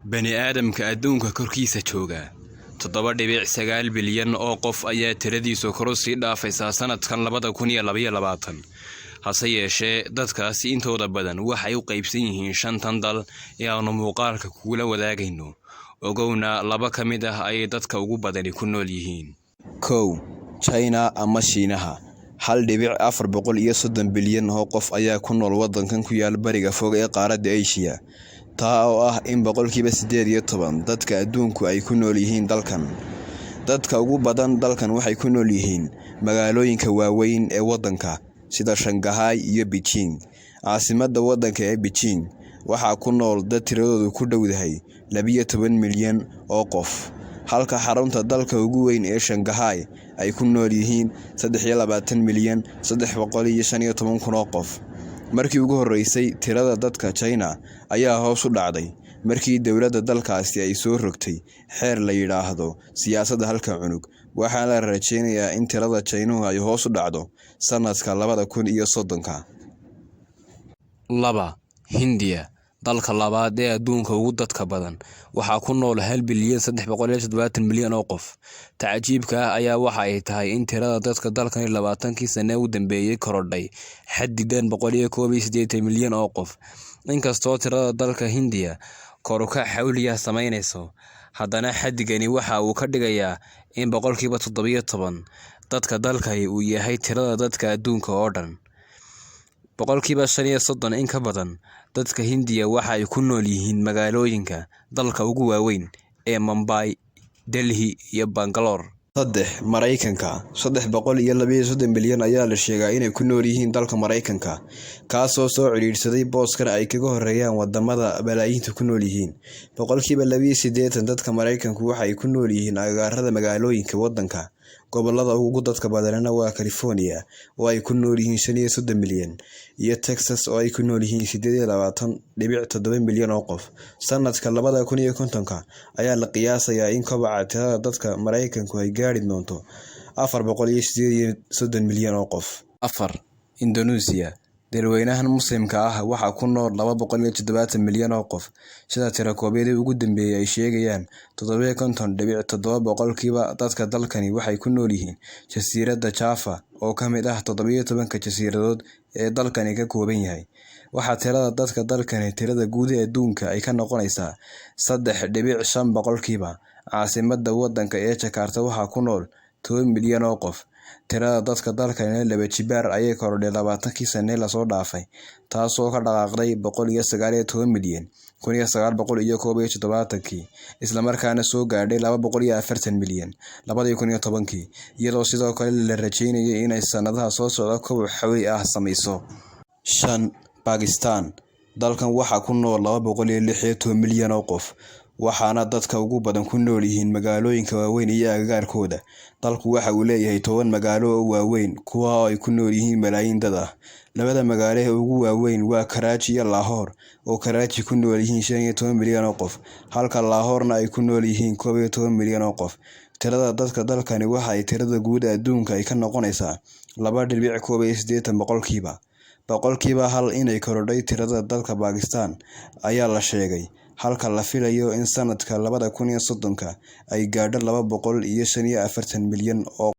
bani aadamka adduunka korkiisa jooga 7.9 bilyan oo qof ayaa tiradiisu kor u sii dhaafaysa sanadkan 2022 hase yeeshee dadkaasi intooda badan waxay u qaybsan yihiin 5 dal ee aanu muuqaalka kula wadaagayno ogowna laba ka mid ah ay dadka ugu badani ku nool yihiin. China ama Shiinaha 1.430 bilyan oo qof ayaa ku nool wadankan ku yaal bariga fog ee qaaradda Asia, taa oo ah in 18% dadka adduunku ay ku nool yihiin dalkan. Dadka ugu badan dalkan waxay ku nool yihiin magaalooyinka waaweyn ee wadanka sida Shanghai iyo Beijing. Caasimadda wadanka ee Beijing waxaa ku nool dad tiradoodu ku dhowdahay 12 milyan oo qof, halka xarunta dalka ugu weyn ee Shanghai ay ku nool yihiin 23 milyan 315 kun oo qof. Markii ugu horeysay tirada dadka China ayaa hoos u dhacday markii dawladda dalkaasi ay soo rogtay xeer la yiraahdo siyaasadda halka cunug, waxaana la rajeynayaa in tirada China ay hoos u dhacdo sanadka 2030. 2. Hindiya, dalka labaad ee adduunka ugu dadka badan, waxaa ku nool 1.370 bilyan oo qof. Tacajiibka ah ayaa waxa ay tahay in tirada dadka dalkan 20 sano u dambeeyay korodhay xaddidan 181 milyan oo qof. Inkastoo tirada dalka Hindiya kor u kac xawliya sameynayso, haddana xaddigani waxa uu ka dhigayaa in 17% dadka dalkani uu yahay tirada dadka adduunka oo dhan. 35% in ka badan dadka Hindiya waxa ay ku nool yihiin magaalooyinka dalka ugu waaweyn ee Mumbai, Delhi iyo Bangalore. Mareykanka 332 bilyan ayaa la sheegay inay ku nool yihiin dalka Mareykanka, kaasoo soo ciriirsaday booskan ay kaga horeeyaan wadamada balaayiinta ku nool yihiin. 82% dadka Mareykanku waxay ku nool yihiin agagaarada magaalooyinka wadanka. Gobolada ugu dadka badanna waa California oo ay ku nool yihiin 35 milyan, iyo Texas oo ay ku nool yihiin 28.7 milyan oo qof. Sanadka 2050 ayaa la qiyaasayaa in kobaca tirada dadka Mareykanku ay gaari doonto 438 milyan oo qof. 4. Indonesia, dalweynahan muslimka ah waxaa ku nool 270 milyan oo qof, sida tirakoobyadii ugu dambeeyay ay sheegayaan. 57.7% dadka dalkani waxay ku nool yihiin jasiiradda Java oo ka mid ah 17 jasiiradood ee dalkani ka kooban yahay. Waxaa tirada dadka dalkani tirada guud ee adduunka ay ka noqonaysaa 3.5%. Caasimadda wadanka ee Jakarta waxaa ku nool 10 milyan oo qof. Tirada dadka dalkani laba jibaar ayay korodhay 20 sano la soo dhaafay, taasoo ka dhaqaaqday 119 milyan 1971 isla markaana soo gaadhay 240 milyan 2010, iyadoo sidoo kale la rajeynayay inay sanadaha soo socda koboc xawli ah sameyso. 5. Pakistan, dalkan waxaa ku nool 216 milyan oo qof, waxaana dadka ugu badan ku nool yihiin magaalooyinka waaweyn iyo agagaarkooda. Dalku waxa uu leeyahay 10 magaalo oo waaweyn kuwa oo ay ku nool yihiin malaayiin dad ah. Labada magaalo ee ugu waaweyn waa Karachi iyo Lahore, oo Karachi ku nool yihiin 15 milyan oo qof, halka Lahorena ay ku nool yihiin 11 milyan oo qof. Tirada dadka dalkani waxa ay tirada guud adduunka ay ka noqonaysaa 2.8%. boqolkiiba 1 inay korodhay tirada dalka Pakistan ayaa la sheegay, halka la filayo in sanadka 2030 ay gaadho 245 milyan oo